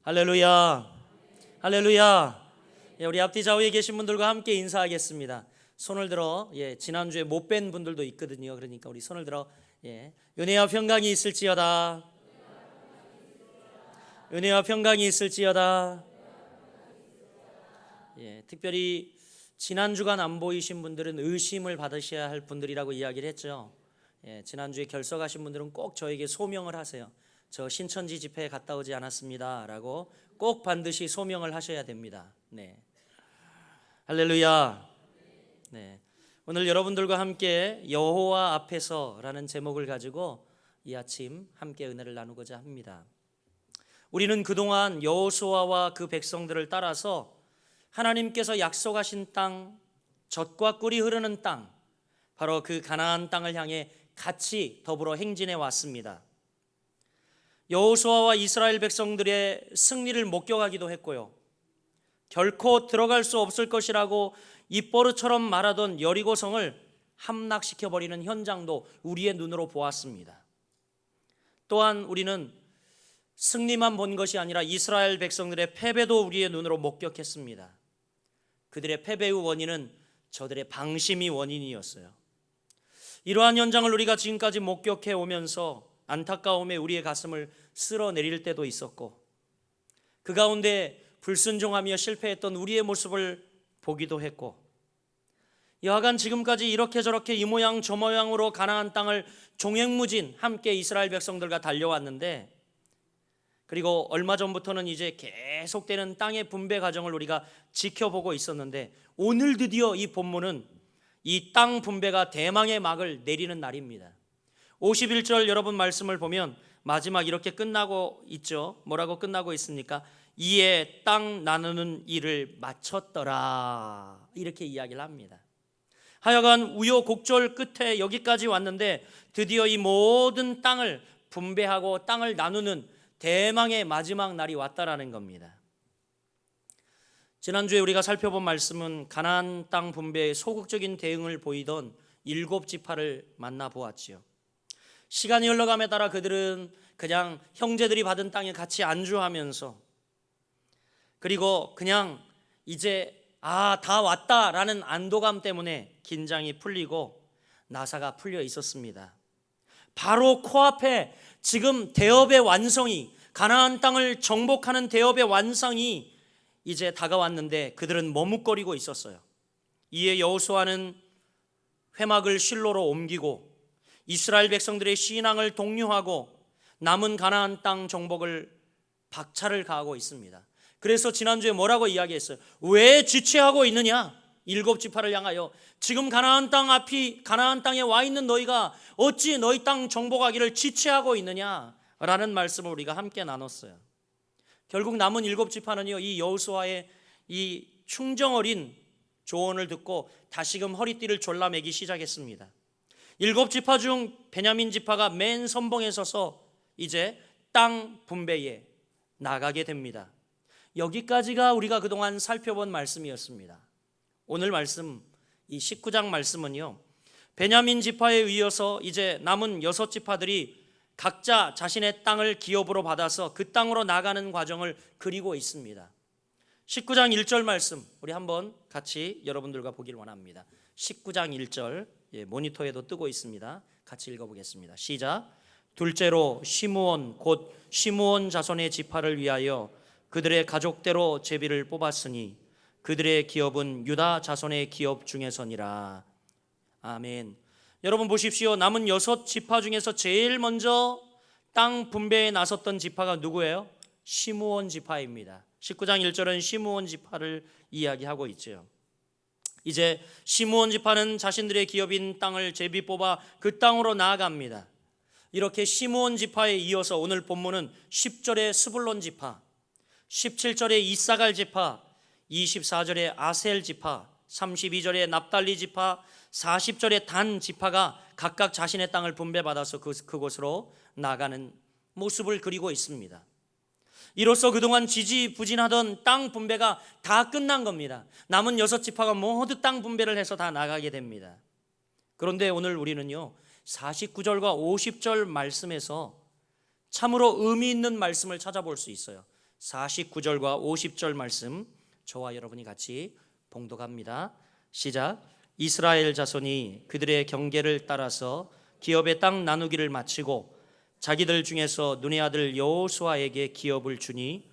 할렐루야. 할렐루야. 우리 앞뒤 좌우에 계신 분들과 함께 인사하겠습니다. 손을 들어. 지난주에 못 뵌 분들도 있거든요. 그러니까 우리 손을 들어. 은혜와 평강이 있을지어다. 은혜와 평강이 있을지어다. 특별히 지난 주간 안 보이신 분들은 의심을 받으셔야 할 분들이라고 이야기를 했죠. 지난주에 결석하신 분들은 꼭 저에게 소명을 하세요. 저 신천지 집회에 갔다 오지 않았습니다 라고 꼭 반드시 소명을 하셔야 됩니다. 할렐루야. 오늘 여러분들과 함께 여호와 앞에서라는 제목을 가지고 이 아침 함께 은혜를 나누고자 합니다. 우리는 그동안 여호수아와 그 백성들을 따라서 하나님께서 약속하신 땅, 젖과 꿀이 흐르는 땅, 바로 그 가나안 땅을 향해 같이 더불어 행진해 왔습니다. 여호수아와 이스라엘 백성들의 승리를 목격하기도 했고요, 결코 들어갈 수 없을 것이라고 입버릇처럼 말하던 여리고성을 함락시켜버리는 현장도 우리의 눈으로 보았습니다. 또한 우리는 승리만 본 것이 아니라 이스라엘 백성들의 패배도 우리의 눈으로 목격했습니다. 그들의 패배의 원인은 저들의 방심이 원인이었어요. 이러한 현장을 우리가 지금까지 목격해 오면서 안타까움에 우리의 가슴을 쓸어내릴 때도 있었고, 그 가운데 불순종하며 실패했던 우리의 모습을 보기도 했고, 여하간 지금까지 이렇게 저렇게 이 모양 저 모양으로 가나안 땅을 종횡무진 함께 이스라엘 백성들과 달려왔는데, 그리고 얼마 전부터는 이제 계속되는 땅의 분배 과정을 우리가 지켜보고 있었는데, 오늘 드디어 이 본문은 이 땅 분배가 대망의 막을 내리는 날입니다. 51절 여러분 말씀을 보면 마지막 이렇게 끝나고 있죠. 뭐라고 끝나고 있습니까? 이에 땅 나누는 일을 마쳤더라, 이렇게 이야기를 합니다. 하여간 우여곡절 끝에 여기까지 왔는데 드디어 이 모든 땅을 분배하고 땅을 나누는 대망의 마지막 날이 왔다라는 겁니다. 지난주에 우리가 살펴본 말씀은 가나안 땅 분배에 소극적인 대응을 보이던 7지파를 만나보았지요. 시간이 흘러감에 따라 그들은 그냥 형제들이 받은 땅에 같이 안주하면서, 그리고 그냥 이제 다 왔다라는 안도감 때문에 긴장이 풀리고 나사가 풀려 있었습니다. 바로 코앞에 지금 대업의 완성이, 가나안 땅을 정복하는 대업의 완성이 이제 다가왔는데 그들은 머뭇거리고 있었어요. 이에 여호수아는 회막을 실로로 옮기고 이스라엘 백성들의 신앙을 독려하고 남은 가나안 땅 정복을 박차를 가하고 있습니다. 그래서 지난주에 뭐라고 이야기했어요? 왜 지체하고 있느냐? 7지파를 향하여 지금 가나안 땅에 와 있는 너희가 어찌 너희 땅 정복하기를 지체하고 있느냐? 라는 말씀을 우리가 함께 나눴어요. 결국 남은 7지파는요, 이 여호수아의 이 충정 어린 조언을 듣고 다시금 허리띠를 졸라매기 시작했습니다. 7지파 중 베냐민 지파가 맨 선봉에 서서 이제 땅 분배에 나가게 됩니다. 여기까지가 우리가 그동안 살펴본 말씀이었습니다. 오늘 말씀, 이 19장 말씀은요, 베냐민 지파에 이어서 이제 남은 6지파들이 각자 자신의 땅을 기업으로 받아서 그 땅으로 나가는 과정을 그리고 있습니다. 19장 1절 말씀 우리 한번 같이 여러분들과 보기를 원합니다. 19장 1절 모니터에도 뜨고 있습니다. 같이 읽어보겠습니다. 시작. 둘째로 시므온 곧 시므온 자손의 지파를 위하여 그들의 가족대로 제비를 뽑았으니 그들의 기업은 유다 자손의 기업 중에서니라. 아멘. 여러분 보십시오. 남은 6지파 중에서 제일 먼저 땅 분배에 나섰던 지파가 누구예요? 시므온 지파입니다. 19장 1절은 시므온 지파를 이야기하고 있죠. 이제 시므온 지파는 자신들의 기업인 땅을 제비 뽑아 그 땅으로 나아갑니다. 이렇게 시므온 지파에 이어서 오늘 본문은 10절에 스불론 지파, 17절에 이사갈 지파, 24절에 아셀 지파, 32절에 납달리 지파, 40절에 단 지파가 각각 자신의 땅을 분배받아서 그곳으로 나가는 모습을 그리고 있습니다. 이로써 그동안 지지부진하던 땅 분배가 다 끝난 겁니다. 남은 6지파가 모두 땅 분배를 해서 다 나가게 됩니다. 그런데 오늘 우리는요, 49절과 50절 말씀에서 참으로 의미 있는 말씀을 찾아볼 수 있어요. 49절과 50절 말씀 저와 여러분이 같이 봉독합니다. 시작. 이스라엘 자손이 그들의 경계를 따라서 기업의 땅 나누기를 마치고 자기들 중에서 눈의 아들 여호수아에게 기업을 주니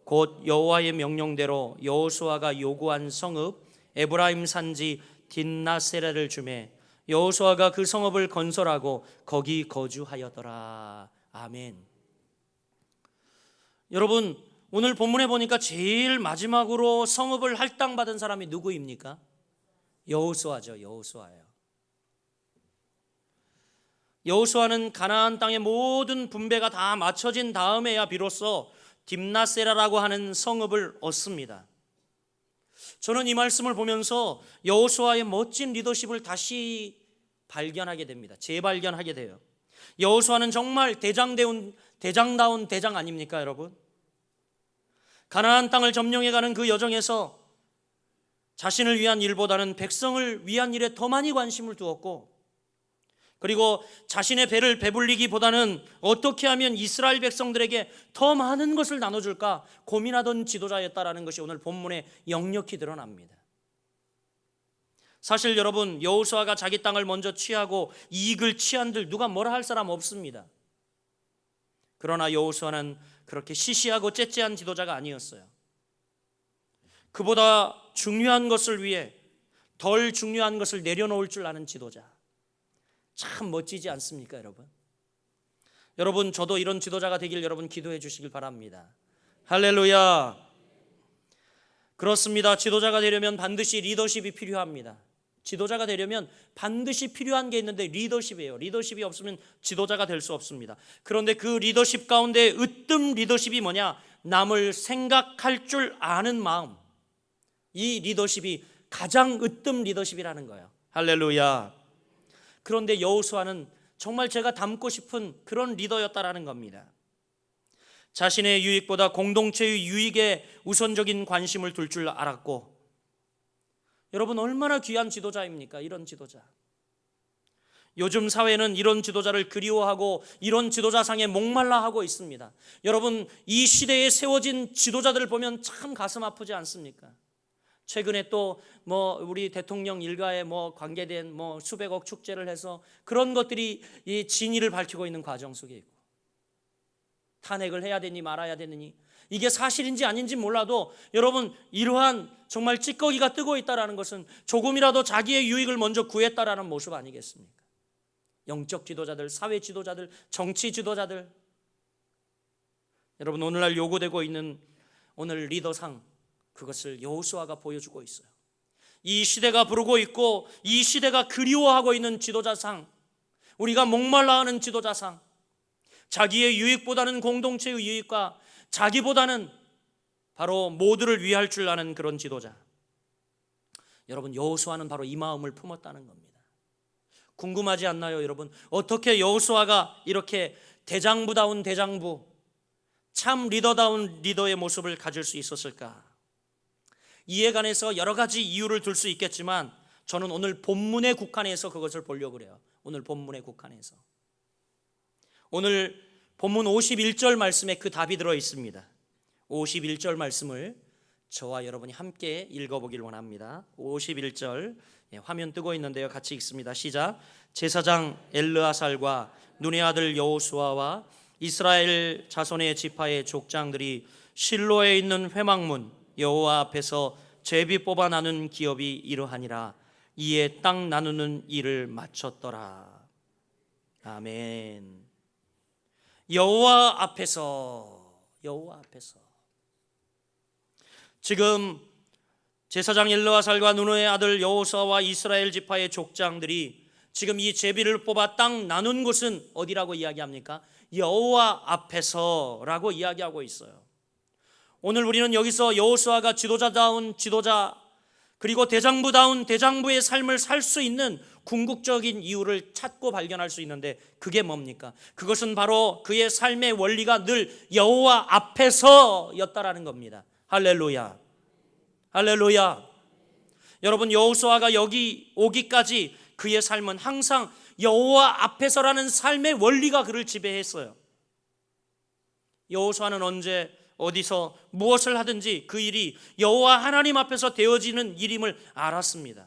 곧 여호와의 명령대로 여호수아가 요구한 성읍 에브라임 산지 딘나세라를 주매 여호수아가 그 성읍을 건설하고 거기 거주하였더라. 아멘. 여러분, 오늘 본문에 보니까 제일 마지막으로 성읍을 할당받은 사람이 누구입니까? 여호수아죠. 여호수아예요. 여호수아는 가나안 땅의 모든 분배가 다 마쳐진 다음에야 비로소 딥나세라라고 하는 성읍을 얻습니다. 저는 이 말씀을 보면서 여호수아의 멋진 리더십을 다시 발견하게 됩니다. 재발견하게 돼요. 여호수아는 정말 대장다운 대장 아닙니까, 여러분? 가나안 땅을 점령해가는 그 여정에서 자신을 위한 일보다는 백성을 위한 일에 더 많이 관심을 두었고, 그리고 자신의 배를 배불리기보다는 어떻게 하면 이스라엘 백성들에게 더 많은 것을 나눠줄까 고민하던 지도자였다라는 것이 오늘 본문에 역력히 드러납니다. 사실 여러분, 여호수아가 자기 땅을 먼저 취하고 이익을 취한들 누가 뭐라 할 사람 없습니다. 그러나 여호수아는 그렇게 시시하고 째째한 지도자가 아니었어요. 그보다 중요한 것을 위해 덜 중요한 것을 내려놓을 줄 아는 지도자. 참 멋지지 않습니까, 여러분? 여러분, 저도 이런 지도자가 되길 여러분 기도해 주시길 바랍니다. 할렐루야. 그렇습니다. 지도자가 되려면 반드시 리더십이 필요합니다. 지도자가 되려면 반드시 필요한 게 있는데 리더십이에요. 리더십이 없으면 지도자가 될 수 없습니다. 그런데 그 리더십 가운데 으뜸 리더십이 뭐냐? 남을 생각할 줄 아는 마음. 이 리더십이 가장 으뜸 리더십이라는 거예요. 할렐루야. 그런데 여호수아는 정말 제가 닮고 싶은 그런 리더였다라는 겁니다. 자신의 유익보다 공동체의 유익에 우선적인 관심을 둘 줄 알았고, 여러분 얼마나 귀한 지도자입니까? 이런 지도자. 요즘 사회는 이런 지도자를 그리워하고 이런 지도자상에 목말라 하고 있습니다. 여러분, 이 시대에 세워진 지도자들을 보면 참 가슴 아프지 않습니까? 최근에 또 우리 대통령 일가에 관계된 수백억 축제를 해서 그런 것들이 이 진위를 밝히고 있는 과정 속에 있고, 탄핵을 해야 되니 말아야 되느니 이게 사실인지 아닌지 몰라도 여러분, 이러한 정말 찌꺼기가 뜨고 있다는 것은 조금이라도 자기의 유익을 먼저 구했다라는 모습 아니겠습니까? 영적 지도자들, 사회 지도자들, 정치 지도자들, 여러분 오늘날 요구되고 있는 오늘 리더상, 그것을 여호수아가 보여주고 있어요. 이 시대가 부르고 있고 이 시대가 그리워하고 있는 지도자상, 우리가 목말라하는 지도자상, 자기의 유익보다는 공동체의 유익과 자기보다는 바로 모두를 위할 줄 아는 그런 지도자. 여러분, 여호수아는 바로 이 마음을 품었다는 겁니다. 궁금하지 않나요, 여러분? 어떻게 여호수아가 이렇게 대장부다운 대장부, 참 리더다운 리더의 모습을 가질 수 있었을까? 이에 관해서 여러 가지 이유를 들 수 있겠지만 저는 오늘 본문에 국한해서 그것을 보려고 그래요. 오늘 본문에 국한해서. 오늘 본문 51절 말씀에 그 답이 들어 있습니다. 51절 말씀을 저와 여러분이 함께 읽어보길 원합니다. 51절 화면 뜨고 있는데요, 같이 읽습니다. 시작. 제사장 엘르아살과 눈의 아들 여호수아와 이스라엘 자손의 지파의 족장들이 실로에 있는 회막문 여호와 앞에서 제비 뽑아 나눈 기업이 이러하니라. 이에 땅 나누는 일을 마쳤더라. 아멘. 여호와 앞에서, 여호와 앞에서. 지금 제사장 엘르아살과 눈의 아들 여호수아와 이스라엘 지파의 족장들이 지금 이 제비를 뽑아 땅 나눈 곳은 어디라고 이야기합니까? 여호와 앞에서라고 이야기하고 있어요. 오늘 우리는 여기서 여호수아가 지도자다운 지도자, 그리고 대장부다운 대장부의 삶을 살 수 있는 궁극적인 이유를 찾고 발견할 수 있는데 그게 뭡니까? 그것은 바로 그의 삶의 원리가 늘 여호와 앞에서였다라는 겁니다. 할렐루야. 할렐루야. 여러분, 여호수아가 여기 오기까지 그의 삶은 항상 여호와 앞에서라는 삶의 원리가 그를 지배했어요. 여호수아는 언제 어디서 무엇을 하든지 그 일이 여호와 하나님 앞에서 되어지는 일임을 알았습니다.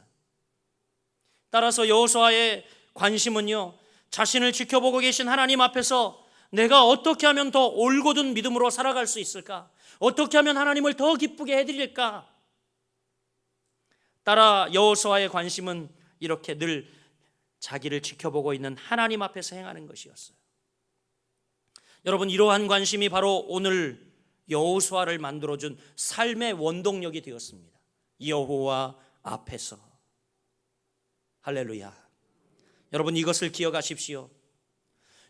따라서 여호수아의 관심은요, 자신을 지켜보고 계신 하나님 앞에서 내가 어떻게 하면 더 올곧은 믿음으로 살아갈 수 있을까? 어떻게 하면 하나님을 더 기쁘게 해드릴까? 따라 여호수아의 관심은 이렇게 늘 자기를 지켜보고 있는 하나님 앞에서 행하는 것이었어요. 여러분, 이러한 관심이 바로 오늘 여호수아를 만들어준 삶의 원동력이 되었습니다. 여호와 앞에서. 할렐루야. 여러분, 이것을 기억하십시오.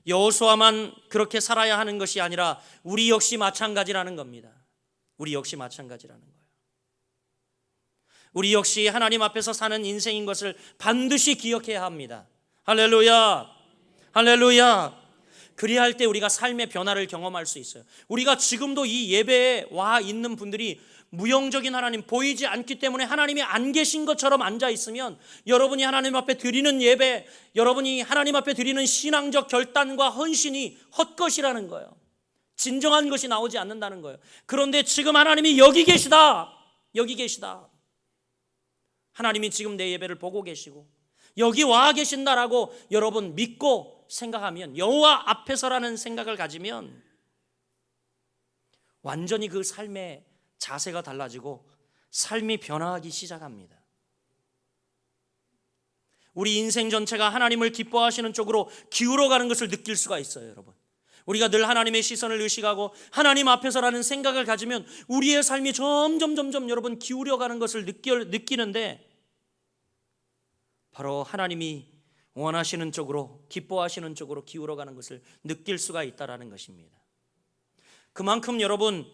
여호수아만 그렇게 살아야 하는 것이 아니라 우리 역시 마찬가지라는 겁니다. 우리 역시 마찬가지라는 거예요. 우리 역시 하나님 앞에서 사는 인생인 것을 반드시 기억해야 합니다. 할렐루야. 할렐루야. 그래야 할 때 우리가 삶의 변화를 경험할 수 있어요. 우리가 지금도 이 예배에 와 있는 분들이 무형적인 하나님, 보이지 않기 때문에 하나님이 안 계신 것처럼 앉아 있으면 여러분이 하나님 앞에 드리는 예배, 여러분이 하나님 앞에 드리는 신앙적 결단과 헌신이 헛것이라는 거예요. 진정한 것이 나오지 않는다는 거예요. 그런데 지금 하나님이 여기 계시다. 여기 계시다. 하나님이 지금 내 예배를 보고 계시고 여기 와 계신다라고 여러분 믿고 생각하면, 여호와 앞에서라는 생각을 가지면 완전히 그 삶의 자세가 달라지고 삶이 변화하기 시작합니다. 우리 인생 전체가 하나님을 기뻐하시는 쪽으로 기울어가는 것을 느낄 수가 있어요. 여러분, 우리가 늘 하나님의 시선을 의식하고 하나님 앞에서라는 생각을 가지면 우리의 삶이 점점 여러분 기울어가는 것을 느끼는데, 바로 하나님이 원하시는 쪽으로, 기뻐하시는 쪽으로 기울어가는 것을 느낄 수가 있다는 것입니다. 그만큼 여러분,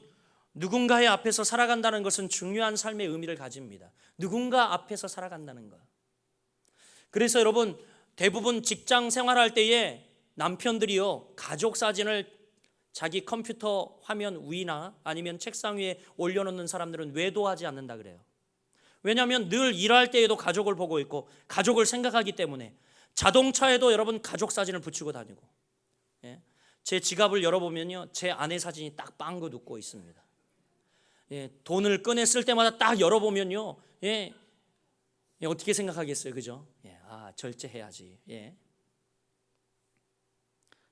누군가의 앞에서 살아간다는 것은 중요한 삶의 의미를 가집니다. 누군가 앞에서 살아간다는 것. 그래서 여러분, 대부분 직장 생활할 때에 남편들이요, 가족 사진을 자기 컴퓨터 화면 위나 아니면 책상 위에 올려놓는 사람들은 외도하지 않는다 그래요. 왜냐하면 늘 일할 때에도 가족을 보고 있고 가족을 생각하기 때문에. 자동차에도 여러분 가족 사진을 붙이고 다니고, 제 지갑을 열어보면요, 제 아내 사진이 딱 빵긋 웃고 있습니다. 돈을 꺼냈을 때마다 딱 열어보면요, 어떻게 생각하겠어요, 그죠? 절제해야지.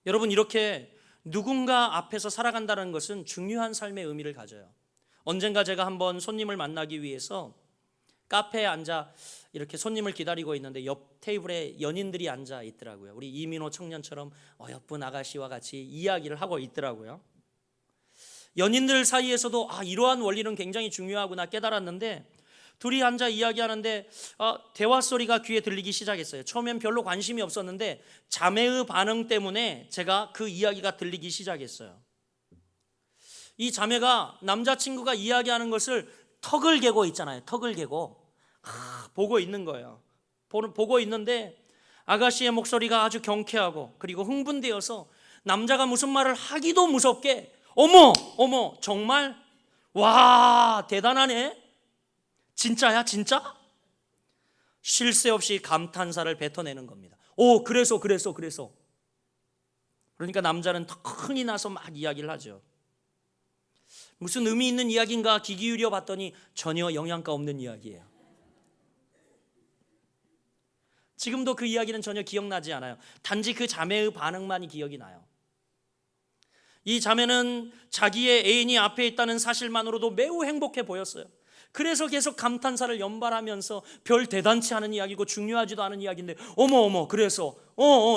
여러분, 이렇게 누군가 앞에서 살아간다는 것은 중요한 삶의 의미를 가져요. 언젠가 제가 한번 손님을 만나기 위해서 카페에 앉아 이렇게 손님을 기다리고 있는데 옆 테이블에 연인들이 앉아 있더라고요. 우리 이민호 청년처럼 어여쁜 아가씨와 같이 이야기를 하고 있더라고요. 연인들 사이에서도 이러한 원리는 굉장히 중요하구나 깨달았는데, 둘이 앉아 이야기하는데 대화 소리가 귀에 들리기 시작했어요. 처음엔 별로 관심이 없었는데 자매의 반응 때문에 제가 그 이야기가 들리기 시작했어요. 이 자매가 남자친구가 이야기하는 것을 턱을 개고 있잖아요. 턱을 개고 보고 있는 거예요. 보고 있는데 아가씨의 목소리가 아주 경쾌하고 그리고 흥분되어서 남자가 무슨 말을 하기도 무섭게 어머 정말 와 대단하네, 진짜야 진짜? 쉴 새 없이 감탄사를 뱉어내는 겁니다. 그래서 그러니까 남자는 더 흥이 나서 막 이야기를 하죠. 무슨 의미 있는 이야기인가 귀 기울여 봤더니 전혀 영양가 없는 이야기예요. 지금도 그 이야기는 전혀 기억나지 않아요. 단지 그 자매의 반응만이 기억이 나요. 이 자매는 자기의 애인이 앞에 있다는 사실만으로도 매우 행복해 보였어요. 그래서 계속 감탄사를 연발하면서 별 대단치 않은 이야기고 중요하지도 않은 이야기인데 어머 그래서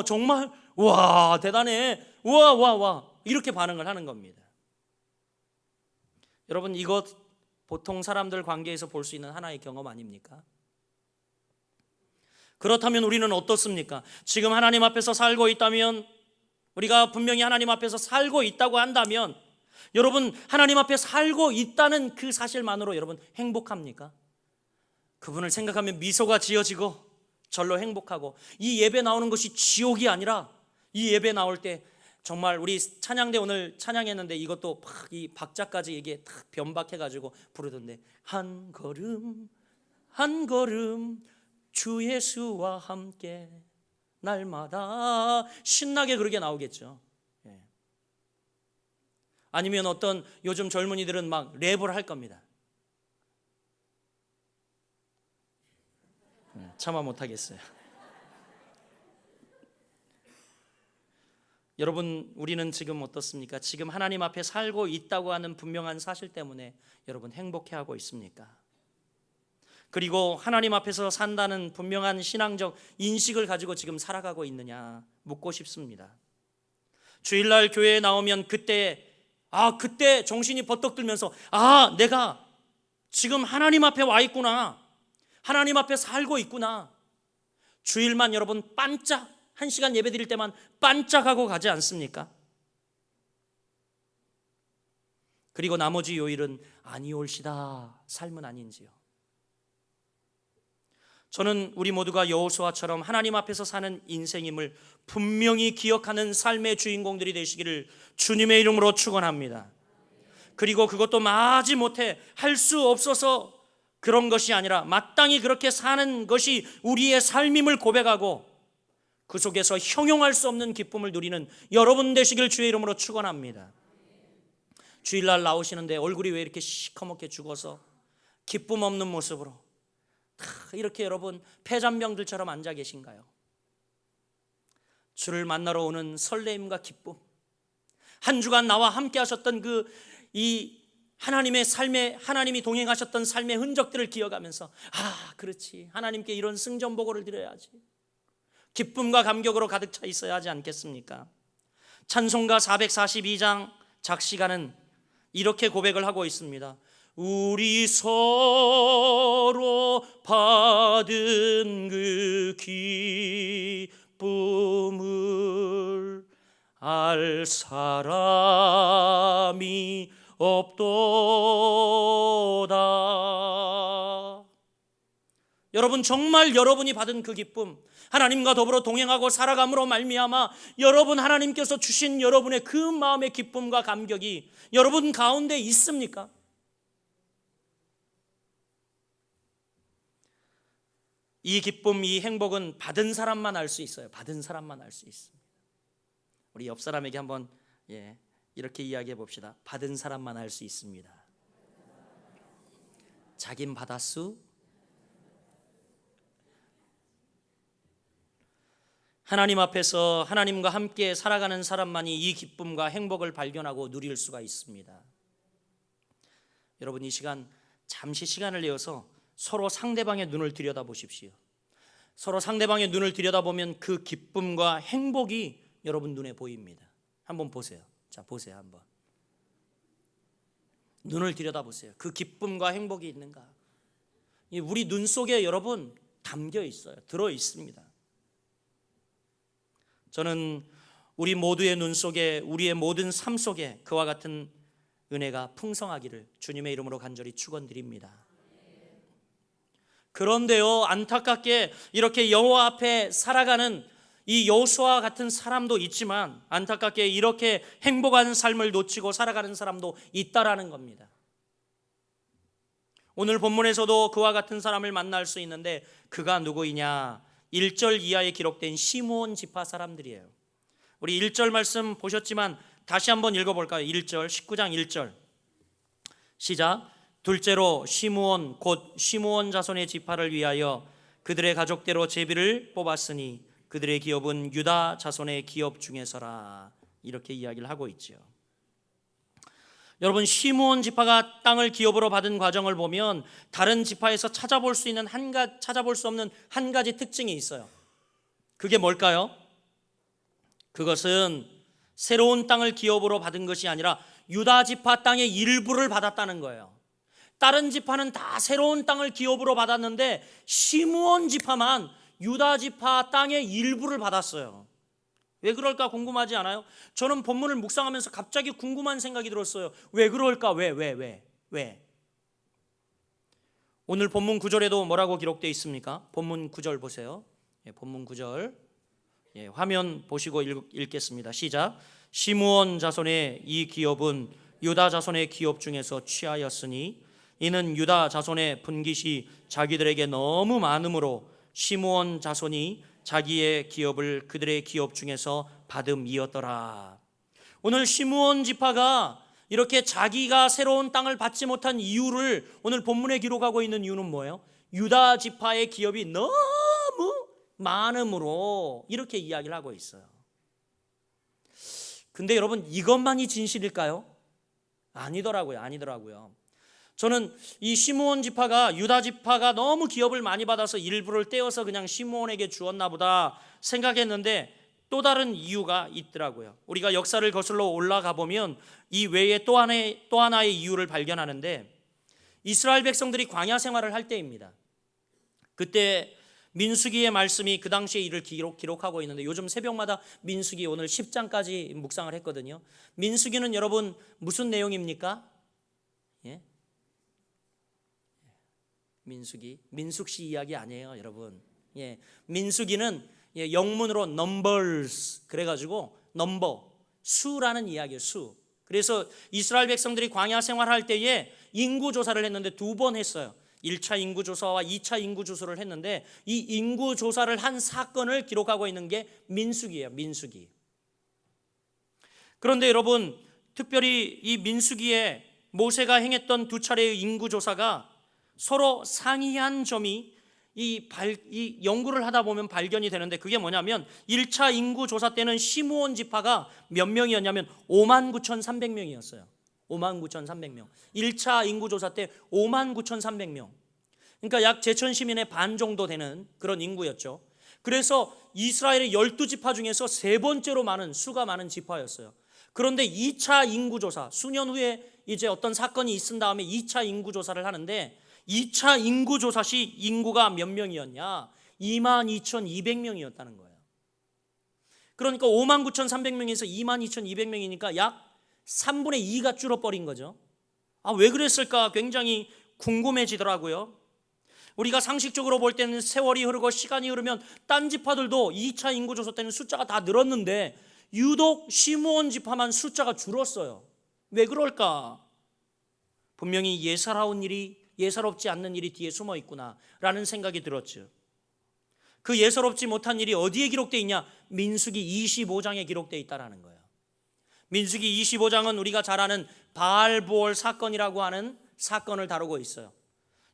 정말 와 대단해, 와 이렇게 반응을 하는 겁니다. 여러분, 이것 보통 사람들 관계에서 볼 수 있는 하나의 경험 아닙니까? 그렇다면 우리는 어떻습니까? 지금 하나님 앞에서 살고 있다면, 우리가 분명히 하나님 앞에서 살고 있다고 한다면, 여러분 하나님 앞에 살고 있다는 그 사실만으로 여러분 행복합니까? 그분을 생각하면 미소가 지어지고 절로 행복하고, 이 예배 나오는 것이 지옥이 아니라 이 예배 나올 때 정말 우리 찬양대 오늘 찬양했는데 이것도 이 박자까지 이게 딱 변박해가지고 부르던데, 한 걸음 한 걸음 주 예수와 함께 날마다 신나게 그렇게 나오겠죠. 아니면 어떤 요즘 젊은이들은 막 랩을 할 겁니다. 참아 못하겠어요. 여러분, 우리는 지금 어떻습니까? 지금 하나님 앞에 살고 있다고 하는 분명한 사실 때문에 여러분 행복해하고 있습니까? 그리고 하나님 앞에서 산다는 분명한 신앙적 인식을 가지고 지금 살아가고 있느냐 묻고 싶습니다. 주일날 교회에 나오면 그때 정신이 버떡 들면서 내가 지금 하나님 앞에 와 있구나, 하나님 앞에 살고 있구나. 주일만 여러분 반짝, 1시간 예배 드릴 때만 반짝하고 가지 않습니까? 그리고 나머지 요일은 아니올시다 삶은 아닌지요? 저는 우리 모두가 여호수아처럼 하나님 앞에서 사는 인생임을 분명히 기억하는 삶의 주인공들이 되시기를 주님의 이름으로 축원합니다. 그리고 그것도 마지못해 할 수 없어서 그런 것이 아니라 마땅히 그렇게 사는 것이 우리의 삶임을 고백하고 그 속에서 형용할 수 없는 기쁨을 누리는 여러분 되시길 주의 이름으로 축원합니다. 주일날 나오시는데 얼굴이 왜 이렇게 시커멓게 죽어서 기쁨 없는 모습으로 다 이렇게 여러분 폐잔병들처럼 앉아 계신가요? 주를 만나러 오는 설레임과 기쁨, 한 주간 나와 함께 하셨던 이 하나님의 삶에, 하나님이 동행하셨던 삶의 흔적들을 기억하면서 그렇지, 하나님께 이런 승전보고를 드려야지, 기쁨과 감격으로 가득 차 있어야 하지 않겠습니까? 찬송가 442장 작시가는 이렇게 고백을 하고 있습니다. 우리 서로 받은 그 기쁨을 알 사람이 없도다. 여러분, 정말 여러분이 받은 그 기쁨, 하나님과 더불어 동행하고 살아감으로 말미암아 여러분, 하나님께서 주신 여러분의 그 마음의 기쁨과 감격이 여러분 가운데 있습니까? 이 기쁨, 이 행복은 받은 사람만 알 수 있어요. 받은 사람만 알 수 있습니다. 우리 옆 사람에게 한번 이렇게 이야기해 봅시다. 받은 사람만 알 수 있습니다. 자긴 받았수? 하나님 앞에서 하나님과 함께 살아가는 사람만이 이 기쁨과 행복을 발견하고 누릴 수가 있습니다. 여러분, 이 시간 잠시 시간을 내어서 서로 상대방의 눈을 들여다보십시오. 서로 상대방의 눈을 들여다보면 그 기쁨과 행복이 여러분 눈에 보입니다. 한번 보세요. 자, 보세요. 한번 눈을 들여다보세요. 그 기쁨과 행복이 있는가? 우리 눈 속에 여러분 담겨 있어요. 들어 있습니다. 저는 우리 모두의 눈 속에, 우리의 모든 삶 속에 그와 같은 은혜가 풍성하기를 주님의 이름으로 간절히 축원드립니다. 그런데요, 안타깝게 이렇게 여호와 앞에 살아가는 이 여호수아와 같은 사람도 있지만 안타깝게 이렇게 행복한 삶을 놓치고 살아가는 사람도 있다라는 겁니다. 오늘 본문에서도 그와 같은 사람을 만날 수 있는데 그가 누구이냐? 1절 이하에 기록된 시므온 지파 사람들이에요. 우리 1절 말씀 보셨지만 다시 한번 읽어볼까요? 1절, 19장 1절 시작. 둘째로 시므온 곧 시므온 자손의 지파를 위하여 그들의 가족대로 제비를 뽑았으니 그들의 기업은 유다 자손의 기업 중에서라. 이렇게 이야기를 하고 있죠. 여러분, 시므온 지파가 땅을 기업으로 받은 과정을 보면 다른 지파에서 찾아볼 수 없는 한 가지 특징이 있어요. 그게 뭘까요? 그것은 새로운 땅을 기업으로 받은 것이 아니라 유다 지파 땅의 일부를 받았다는 거예요. 다른 지파는 다 새로운 땅을 기업으로 받았는데 시므온 지파만 유다 지파 땅의 일부를 받았어요. 왜 그럴까 궁금하지 않아요? 저는 본문을 묵상하면서 갑자기 궁금한 생각이 들었어요. 왜 그럴까? 왜? 오늘 본문 9절에도 뭐라고 기록되어 있습니까? 본문 9절 보세요. 본문 9절 화면 보시고 읽겠습니다. 시작. 시므온 자손의 이 기업은 유다 자손의 기업 중에서 취하였으니 이는 유다 자손의 분깃이 자기들에게 너무 많으므로 시므온 자손이 자기의 기업을 그들의 기업 중에서 받음이었더라. 오늘 시므온 지파가 이렇게 자기가 새로운 땅을 받지 못한 이유를 오늘 본문에 기록하고 있는 이유는 뭐예요? 유다 지파의 기업이 너무 많음으로 이렇게 이야기를 하고 있어요. 근데 여러분, 이것만이 진실일까요? 아니더라고요. 저는 이 시므온 지파가, 유다 지파가 너무 기업을 많이 받아서 일부를 떼어서 그냥 시므온에게 주었나 보다 생각했는데 또 다른 이유가 있더라고요. 우리가 역사를 거슬러 올라가 보면 이 외에 또 하나의 이유를 발견하는데, 이스라엘 백성들이 광야 생활을 할 때입니다. 그때 민수기의 말씀이 그 당시의 일을 기록하고 있는데, 요즘 새벽마다 민수기 오늘 10장까지 묵상을 했거든요. 민수기는 여러분 무슨 내용입니까? 예? 민숙씨 이야기 아니에요, 여러분. 예, 민수기는 영문으로 numbers, 그래가지고 넘버, 수라는 이야기예요. 수. 그래서 이스라엘 백성들이 광야 생활할 때에 인구조사를 했는데 2번 했어요. 1차 인구조사와 2차 인구조사를 했는데, 이 인구조사를 한 사건을 기록하고 있는 게 민수기예요. 민수기. 그런데 여러분, 특별히 이 민수기에 모세가 행했던 2차례의 인구조사가 서로 상이한 점이 이 연구를 하다 보면 발견이 되는데, 그게 뭐냐면 1차 인구조사 때는 시므온 지파가 몇 명이었냐면 59,300명이었어요. 59,300명. 1차 인구조사 때 59,300명. 그러니까 약 제천 시민의 반 정도 되는 그런 인구였죠. 그래서 이스라엘의 12지파 중에서 세 번째로 많은, 수가 많은 지파였어요. 그런데 2차 인구조사, 수년 후에 이제 어떤 사건이 있은 다음에 2차 인구조사를 하는데, 2차 인구조사 시 인구가 몇 명이었냐? 22,200명이었다는 거예요. 그러니까 59,300명에서 22,200명이니까 약 3분의 2가 줄어버린 거죠. 왜 그랬을까? 굉장히 궁금해지더라고요. 우리가 상식적으로 볼 때는 세월이 흐르고 시간이 흐르면 딴 지파들도 2차 인구조사 때는 숫자가 다 늘었는데 유독 시므온 지파만 숫자가 줄었어요. 왜 그럴까? 분명히 예사롭지 않는 일이 뒤에 숨어 있구나라는 생각이 들었죠. 그 예사롭지 못한 일이 어디에 기록되어 있냐? 민수기 25장에 기록되어 있다는 거예요. 민수기 25장은 우리가 잘 아는 바알보올 사건이라고 하는 사건을 다루고 있어요.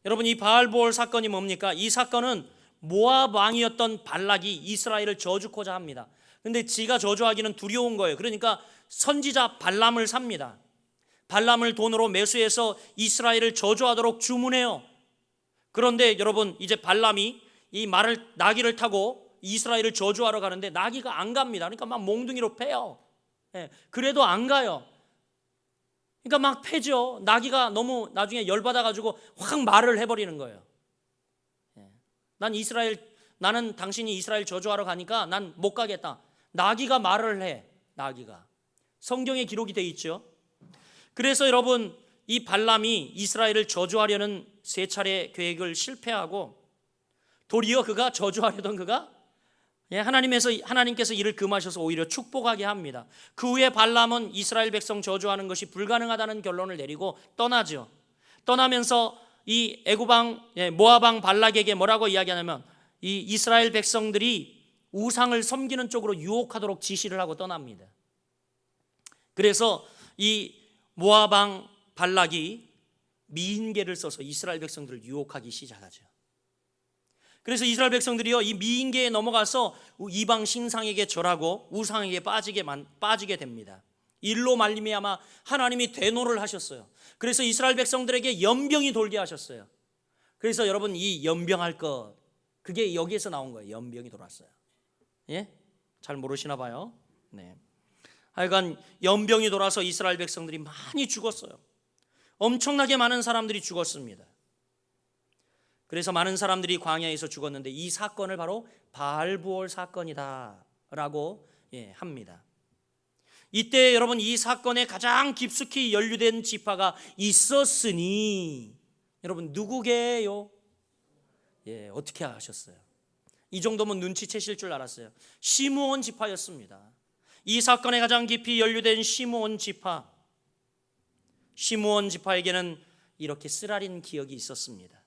여러분, 이 바알보올 사건이 뭡니까? 이 사건은 모압 왕이었던 발락이 이스라엘을 저주코자 합니다. 근데 지가 저주하기는 두려운 거예요. 그러니까 선지자 발람을 삽니다. 발람을 돈으로 매수해서 이스라엘을 저주하도록 주문해요. 그런데 여러분, 이제 발람이 이 나귀를 타고 이스라엘을 저주하러 가는데 나귀가 안 갑니다. 그러니까 막 몽둥이로 패요. 그래도 안 가요. 그러니까 막 패죠. 나귀가 너무 나중에 열받아가지고 확 말을 해버리는 거예요. 나는 당신이 이스라엘 저주하러 가니까 난 못 가겠다. 나귀가 말을 해. 나귀가. 성경에 기록이 돼 있죠. 그래서 여러분, 이 발람이 이스라엘을 저주하려는 3차례 계획을 실패하고, 도리어 그가 저주하려던 그가 하나님께서 이를 금하셔서 오히려 축복하게 합니다. 그 후에 발람은 이스라엘 백성 저주하는 것이 불가능하다는 결론을 내리고 떠나죠. 떠나면서 이 애굽왕 모압왕 발락에게 뭐라고 이야기하냐면, 이 이스라엘 백성들이 우상을 섬기는 쪽으로 유혹하도록 지시를 하고 떠납니다. 그래서 이 모압왕 발락이 미인계를 써서 이스라엘 백성들을 유혹하기 시작하죠. 그래서 이스라엘 백성들이요, 이 미인계에 넘어가서 이방 신상에게 절하고 우상에게 빠지게 됩니다. 일로 말미암아 하나님이 대노를 하셨어요. 그래서 이스라엘 백성들에게 연병이 돌게 하셨어요. 그래서 여러분, 이 연병할 것, 그게 여기에서 나온 거예요. 연병이 돌았어요. 예? 잘 모르시나 봐요. 네. 하여간 연병이 돌아서 이스라엘 백성들이 많이 죽었어요. 엄청나게 많은 사람들이 죽었습니다. 그래서 많은 사람들이 광야에서 죽었는데, 이 사건을 바로 바알보올 사건이다라고 합니다. 이때 여러분, 이 사건에 가장 깊숙이 연루된 지파가 있었으니, 여러분 누구게요? 어떻게 하셨어요? 이 정도면 눈치채실 줄 알았어요. 시므온 지파였습니다. 이 사건에 가장 깊이 연루된 시므온 지파에게는 이렇게 쓰라린 기억이 있었습니다.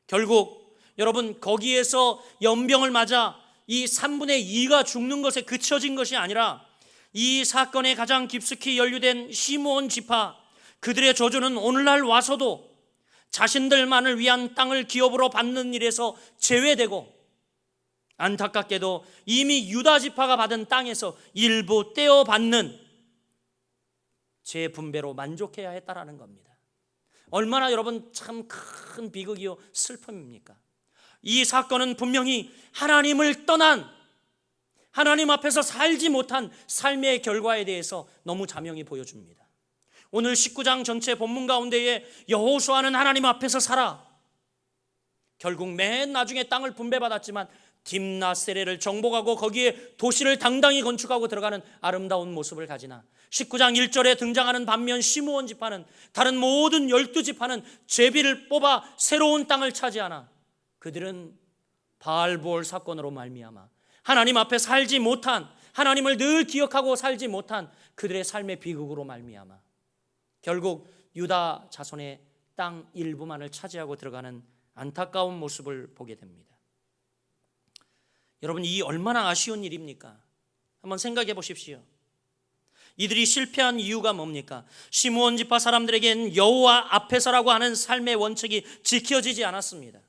결국 여러분, 거기에서 연병을 맞아 이 3분의 2가 죽는 것에 그쳐진 것이 아니라, 이 사건에 가장 깊숙이 연루된 시므온 지파, 그들의 저주는 오늘날 와서도 자신들만을 위한 땅을 기업으로 받는 일에서 제외되고, 안타깝게도 이미 유다 지파가 받은 땅에서 일부 떼어받는 재분배로 만족해야 했다라는 겁니다. 얼마나 여러분 참 큰 비극이요 슬픔입니까? 이 사건은 분명히 하나님을 떠난, 하나님 앞에서 살지 못한 삶의 결과에 대해서 너무 자명히 보여줍니다. 오늘 19장 전체 본문 가운데에 여호수아는 하나님 앞에서 살아 결국 맨 나중에 땅을 분배받았지만 딥나세레를 정복하고 거기에 도시를 당당히 건축하고 들어가는 아름다운 모습을 가지나 19장 1절에 등장하는 반면 시므온 지파는 다른 모든 12지파는 제비를 뽑아 새로운 땅을 차지하나 그들은 바알보올 사건으로 말미암아 하나님 앞에 살지 못한, 하나님을 늘 기억하고 살지 못한 그들의 삶의 비극으로 말미암아 결국 유다 자손의 땅 일부만을 차지하고 들어가는 안타까운 모습을 보게 됩니다. 여러분, 이 얼마나 아쉬운 일입니까? 한번 생각해 보십시오. 이들이 실패한 이유가 뭡니까? 시므온 지파 사람들에겐 여호와 앞에서라고 하는 삶의 원칙이 지켜지지 않았습니다.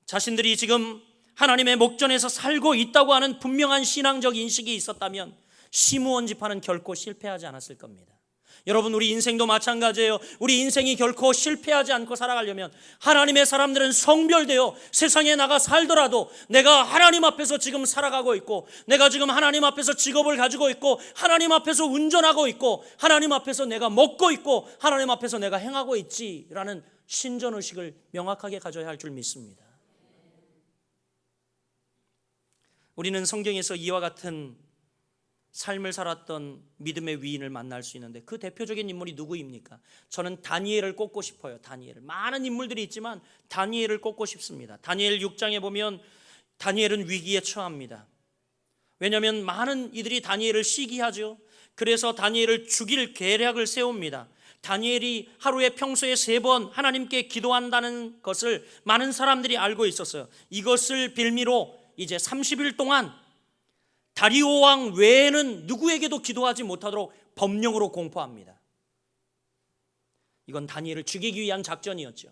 자신들이 지금 하나님의 목전에서 살고 있다고 하는 분명한 신앙적 인식이 있었다면 시므온 지파는 결코 실패하지 않았을 겁니다. 여러분, 우리 인생도 마찬가지예요. 우리 인생이 결코 실패하지 않고 살아가려면 하나님의 사람들은 성별되어 세상에 나가 살더라도 내가 하나님 앞에서 지금 살아가고 있고, 내가 지금 하나님 앞에서 직업을 가지고 있고, 하나님 앞에서 운전하고 있고, 하나님 앞에서 내가 먹고 있고, 하나님 앞에서 내가 행하고 있지라는 신전의식을 명확하게 가져야 할 줄 믿습니다. 우리는 성경에서 이와 같은 삶을 살았던 믿음의 위인을 만날 수 있는데 그 대표적인 인물이 누구입니까? 저는 다니엘을 꼽고 싶어요. 다니엘을. 많은 인물들이 있지만 다니엘을 꼽고 싶습니다. 다니엘 6장에 보면 다니엘은 위기에 처합니다. 왜냐하면 많은 이들이 다니엘을 시기하죠. 그래서 다니엘을 죽일 계략을 세웁니다. 다니엘이 하루에 평소에 3번 하나님께 기도한다는 것을 많은 사람들이 알고 있었어요. 이것을 빌미로 이제 30일 동안 다리오 왕 외에는 누구에게도 기도하지 못하도록 법령으로 공포합니다. 이건 다니엘을 죽이기 위한 작전이었죠.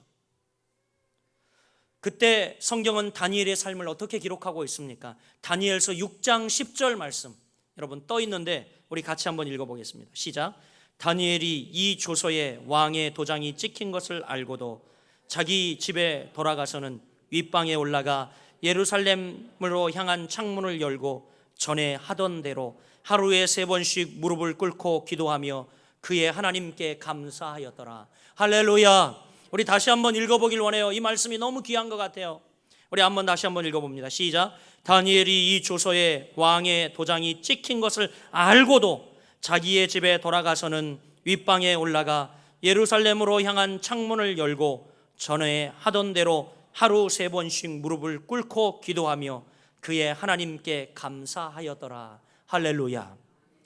그때 성경은 다니엘의 삶을 어떻게 기록하고 있습니까? 다니엘서 6장 10절 말씀 여러분 떠 있는데 우리 같이 한번 읽어보겠습니다. 시작. 다니엘이 이 조서에 왕의 도장이 찍힌 것을 알고도 자기 집에 돌아가서는 윗방에 올라가 예루살렘으로 향한 창문을 열고 전에 하던 대로 하루에 3번씩 무릎을 꿇고 기도하며 그의 하나님께 감사하였더라. 할렐루야. 우리 다시 한번 읽어보길 원해요. 이 말씀이 너무 귀한 것 같아요. 우리 한번 다시 한번 읽어봅니다. 시작. 다니엘이 이 조서에 왕의 도장이 찍힌 것을 알고도 자기의 집에 돌아가서는 윗방에 올라가 예루살렘으로 향한 창문을 열고 전에 하던 대로 하루 3번씩 무릎을 꿇고 기도하며 그의 하나님께 감사하였더라. 할렐루야.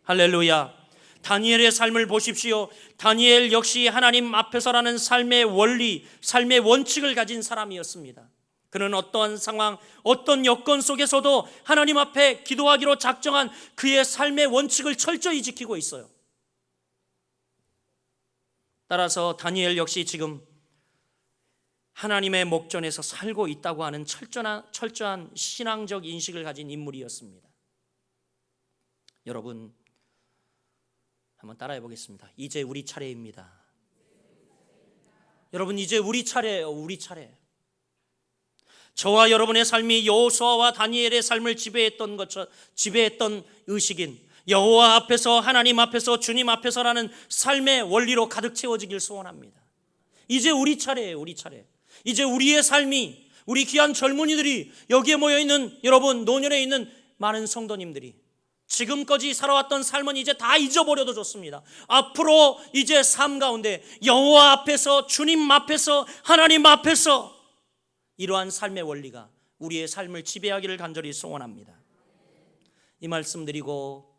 할렐루야. 다니엘의 삶을 보십시오. 다니엘 역시 하나님 앞에서라는 삶의 원리, 삶의 원칙을 가진 사람이었습니다. 그는 어떠한 상황, 어떤 여건 속에서도 하나님 앞에 기도하기로 작정한 그의 삶의 원칙을 철저히 지키고 있어요. 따라서 다니엘 역시 지금 하나님의 목전에서 살고 있다고 하는 철저한 신앙적 인식을 가진 인물이었습니다. 여러분 한번 따라해 보겠습니다. 이제 우리 차례입니다. 여러분 이제 우리 차례예요. 우리 차례. 저와 여러분의 삶이 여호수아와 다니엘의 삶을 지배했던 의식인 여호와 앞에서, 하나님 앞에서, 주님 앞에서라는 삶의 원리로 가득 채워지길 소원합니다. 이제 우리 차례예요. 우리 차례. 이제 우리의 삶이, 우리 귀한 젊은이들이, 여기에 모여있는 여러분, 노년에 있는 많은 성도님들이 지금까지 살아왔던 삶은 이제 다 잊어버려도 좋습니다. 앞으로 이제 삶 가운데 여호와 앞에서, 주님 앞에서, 하나님 앞에서 이러한 삶의 원리가 우리의 삶을 지배하기를 간절히 소원합니다. 이 말씀 드리고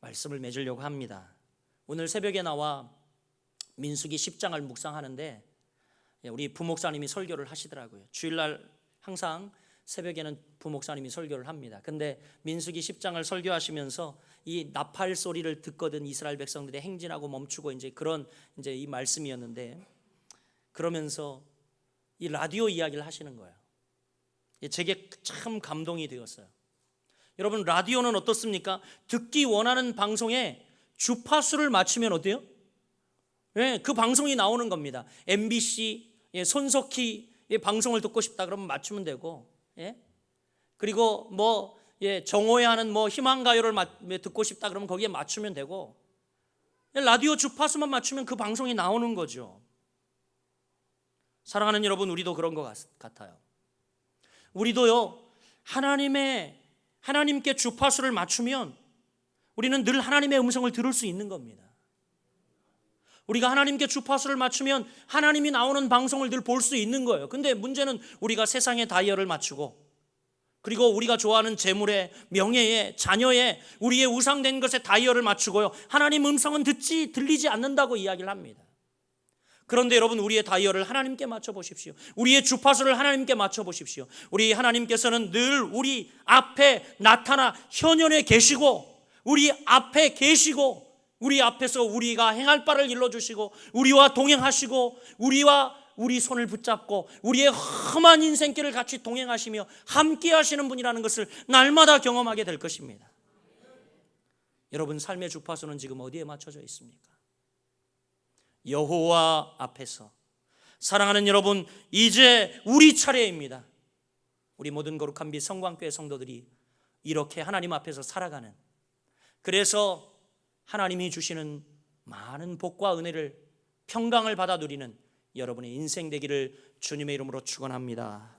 말씀을 맺으려고 합니다. 오늘 새벽에 나와 민수기 10장을 묵상하는데 우리 부목사님이 설교를 하시더라고요. 주일날 항상 새벽에는 부목사님이 설교를 합니다. 근데 민수기 10장을 설교하시면서 이 나팔 소리를 듣거든 이스라엘 백성들이 행진하고 멈추고 이제 그런 이제 이 말씀이었는데, 그러면서 이 라디오 이야기를 하시는 거예요. 제게 참 감동이 되었어요. 여러분, 라디오는 어떻습니까? 듣기 원하는 방송에 주파수를 맞추면 어때요? 그 방송이 나오는 겁니다. MBC 손석희 방송을 듣고 싶다 그러면 맞추면 되고, 그리고 뭐 정호에 하는 뭐 희망가요를 듣고 싶다 그러면 거기에 맞추면 되고, 라디오 주파수만 맞추면 그 방송이 나오는 거죠. 사랑하는 여러분, 우리도 그런 것 같아요. 우리도요, 하나님께 주파수를 맞추면 우리는 늘 하나님의 음성을 들을 수 있는 겁니다. 우리가 하나님께 주파수를 맞추면 하나님이 나오는 방송을 늘 볼 수 있는 거예요. 근데 문제는 우리가 세상의 다이얼을 맞추고, 그리고 우리가 좋아하는 재물에, 명예에, 자녀에, 우리의 우상된 것에 다이얼을 맞추고요, 하나님 음성은 들리지 않는다고 이야기를 합니다. 그런데 여러분, 우리의 다이얼을 하나님께 맞춰보십시오. 우리의 주파수를 하나님께 맞춰보십시오. 우리 하나님께서는 늘 우리 앞에 나타나 현현에 계시고, 우리 앞에 계시고, 우리 앞에서 우리가 행할 바를 일러주시고, 우리와 동행하시고, 우리 손을 붙잡고 우리의 험한 인생길을 같이 동행하시며 함께 하시는 분이라는 것을 날마다 경험하게 될 것입니다. 여러분, 삶의 주파수는 지금 어디에 맞춰져 있습니까? 여호와 앞에서. 사랑하는 여러분, 이제 우리 차례입니다. 우리 모든 거룩한 빛 성광교회 성도들이 이렇게 하나님 앞에서 살아가는, 그래서 하나님이 주시는 많은 복과 은혜를, 평강을 받아 누리는 여러분의 인생 되기를 주님의 이름으로 축원합니다.